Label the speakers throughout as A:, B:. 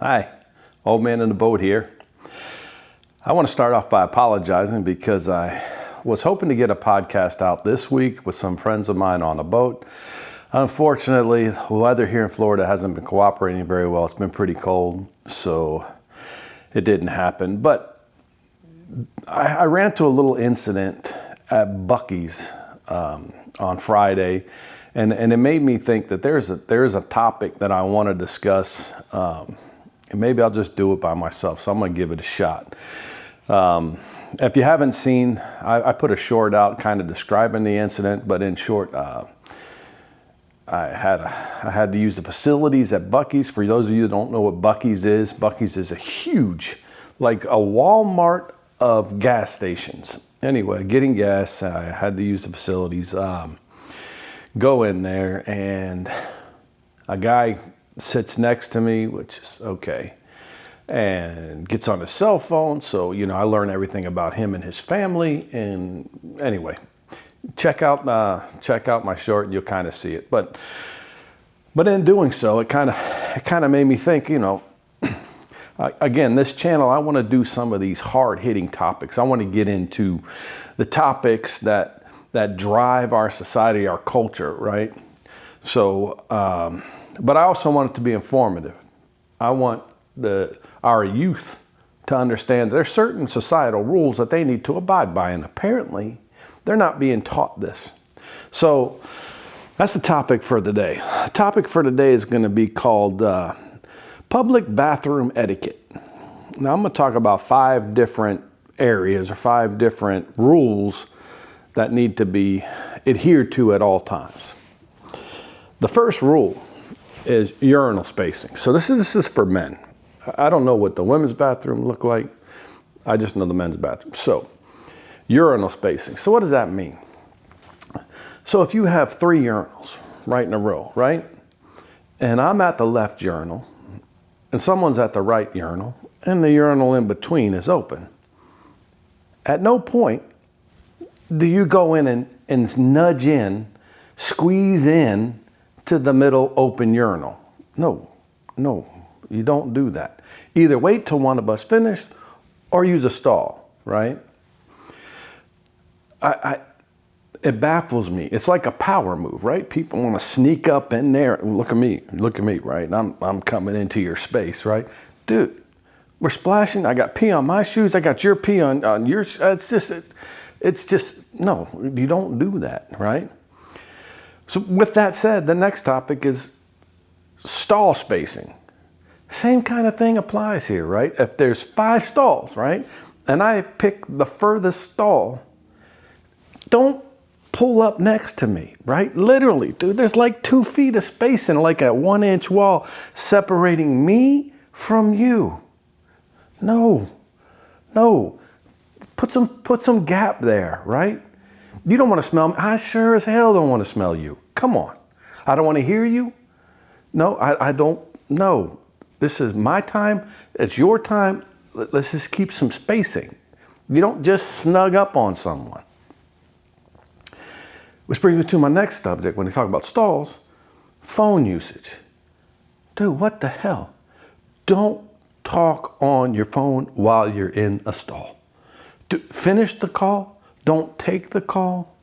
A: Hi, old man in the boat here. I want to start off by apologizing because I was hoping to get a podcast out this week with some friends of mine on a boat. Unfortunately, the weather here in Florida hasn't been cooperating very well. It's been pretty cold, so it didn't happen. But I ran into a little incident at Buc-ee's on Friday, and it made me think that there's a topic that I want to discuss. And maybe I'll just do it by myself, so I'm going to give it a shot. If you haven't seen, I put a short out kind of describing the incident, but in short, I had to use the facilities at Buc-ee's. For those of you that don't know what Buc-ee's is a huge, like a Walmart of gas stations. Anyway, getting gas, I had to use the facilities. Go in there, and a guy sits next to me, which is okay, and gets on his cell phone. So, I learn everything about him and his family. And anyway, check out my short and you'll kind of see it. But in doing so, it kind of made me think, again, this channel, I want to do some of these hard-hitting topics. I want to get into the topics that drive our society, our culture, right? So, but I also want it to be informative. I want our youth to understand that there's certain societal rules that they need to abide by, and apparently they're not being taught this. So that's the topic for today. The topic for today is going to be called public bathroom etiquette. Now I'm going to talk about 5 different areas or 5 different rules that need to be adhered to at all times. The first rule is urinal spacing. So this is for men. I don't know what the women's bathroom look like. I just know the men's bathroom. So urinal spacing. So what does that mean? So if you have 3 urinals right in a row, right? And I'm at the left urinal and someone's at the right urinal and the urinal in between is open. At no point do you go in and nudge in, squeeze in to the middle open urinal. No, you don't do that. Either wait till one of us finish or use a stall, right? It baffles me. It's like a power move, right? People want to sneak up in there. Look at me, right? I'm coming into your space, right? Dude, we're splashing. I got pee on my shoes. I got your pee on yours. It's just, no, you don't do that, right? So with that said, the next topic is stall spacing. Same kind of thing applies here, right? If there's 5 stalls, right? And I pick the furthest stall, don't pull up next to me, right? Literally, dude, there's like 2 feet of space and like a 1-inch wall separating me from you. No. Put some gap there, right? You don't want to smell me. I sure as hell don't want to smell you. Come on. I don't want to hear you. No, I don't. No. This is my time. It's your time. Let's just keep some spacing. You don't just snug up on someone. Which brings me to my next subject when we talk about stalls, phone usage. Dude, what the hell? Don't talk on your phone while you're in a stall. Finish the call. Don't take the call.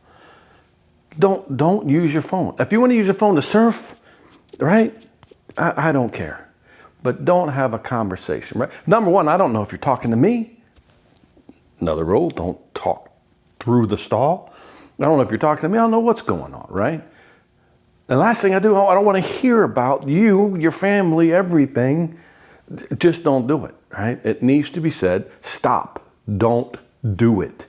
A: Don't use your phone. If you want to use your phone to surf, right? I don't care. But don't have a conversation, right? Number one, I don't know if you're talking to me. Another rule, don't talk through the stall. I don't know if you're talking to me. I don't know what's going on, right? The last thing I do, I don't want to hear about you, your family, everything. Just don't do it, right? It needs to be said, stop. Don't do it.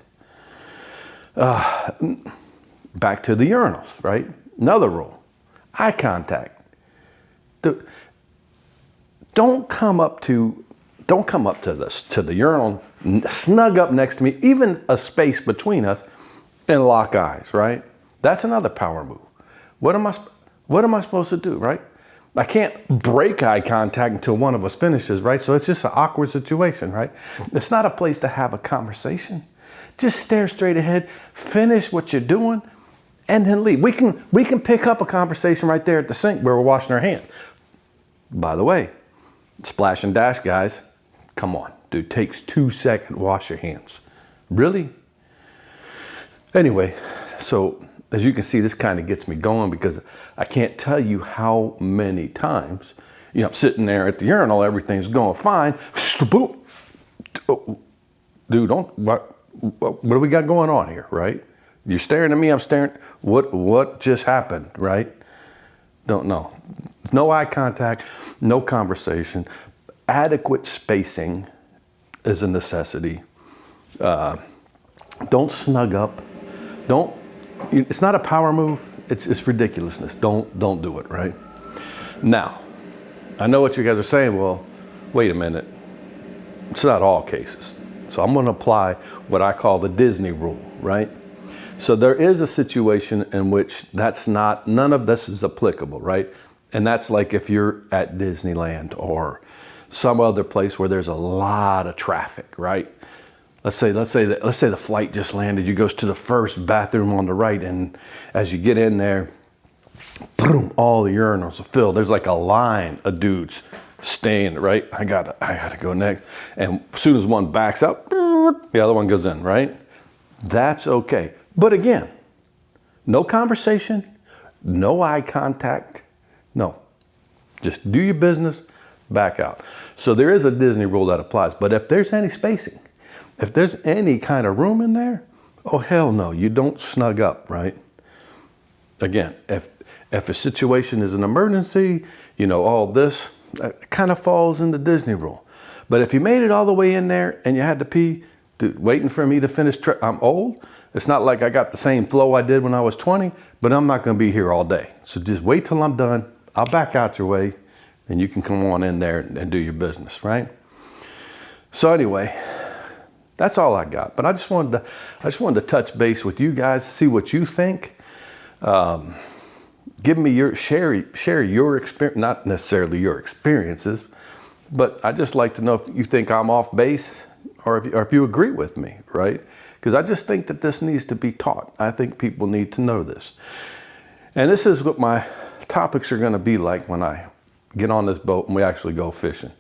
A: Back to the urinals, right? Another rule, eye contact. Don't come up to the urinal, snug up next to me, even a space between us, and lock eyes, right? That's another power move. What am I supposed to do, right? I can't break eye contact until one of us finishes, right? So it's just an awkward situation, right? It's not a place to have a conversation. Just stare straight ahead, finish what you're doing, and then leave. We can pick up a conversation right there at the sink where we're washing our hands. By the way, Splash and dash, guys. Come on, dude, takes 2 seconds, wash your hands. Really? Anyway, so as you can see, this kind of gets me going because I can't tell you how many times, I'm sitting there at the urinal, everything's going fine. Boom. Dude, what do we got going on here, right? You're staring at me, I'm staring. What just happened, right? Don't know. No eye contact, no conversation. Adequate spacing is a necessity. Don't snug up. It's not a power move. It's ridiculousness. Don't do it, right? Now, I know what you guys are saying. Well, wait a minute. It's not all cases. So I'm going to apply what I call the Disney rule, right? So there is a situation in which none of this is applicable, right? And that's like if you're at Disneyland or some other place where there's a lot of traffic, right? Let's say the flight just landed. You go to the first bathroom on the right, and as you get in there, boom, all the urinals are filled. There's like a line of dudes staying, right? I gotta go next. And as soon as one backs up, the other one goes in, right? That's okay. But again, no conversation, no eye contact, no. Just do your business, back out. So there is a Disney rule that applies, but if there's any spacing, if there's any kind of room in there, oh hell no, you don't snug up, right? Again, if a situation is an emergency, all this kind of falls in the Disney rule. But if you made it all the way in there and you had to pee, dude, waiting for me to finish, I'm old. It's not like I got the same flow I did when I was 20, but I'm not going to be here all day. So just wait till I'm done. I'll back out your way and you can come on in there and do your business, right? So anyway, that's all I got. But I just wanted to touch base with you guys, see what you think. Give me share your experience, not necessarily your experiences, but I just like to know if you think I'm off base or if you agree with me, right? Because I just think that this needs to be taught. I think people need to know this. And this is what my topics are going to be like when I get on this boat and we actually go fishing.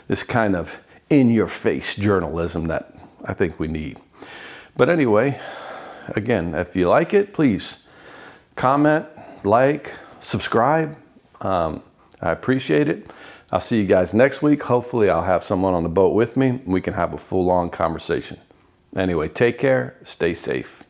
A: This kind of in-your-face journalism that I think we need. But anyway, again, if you like it, please comment, like, subscribe. I appreciate it. I'll see you guys next week. Hopefully I'll have someone on the boat with me. We can have a full-on conversation. Anyway, take care. Stay safe.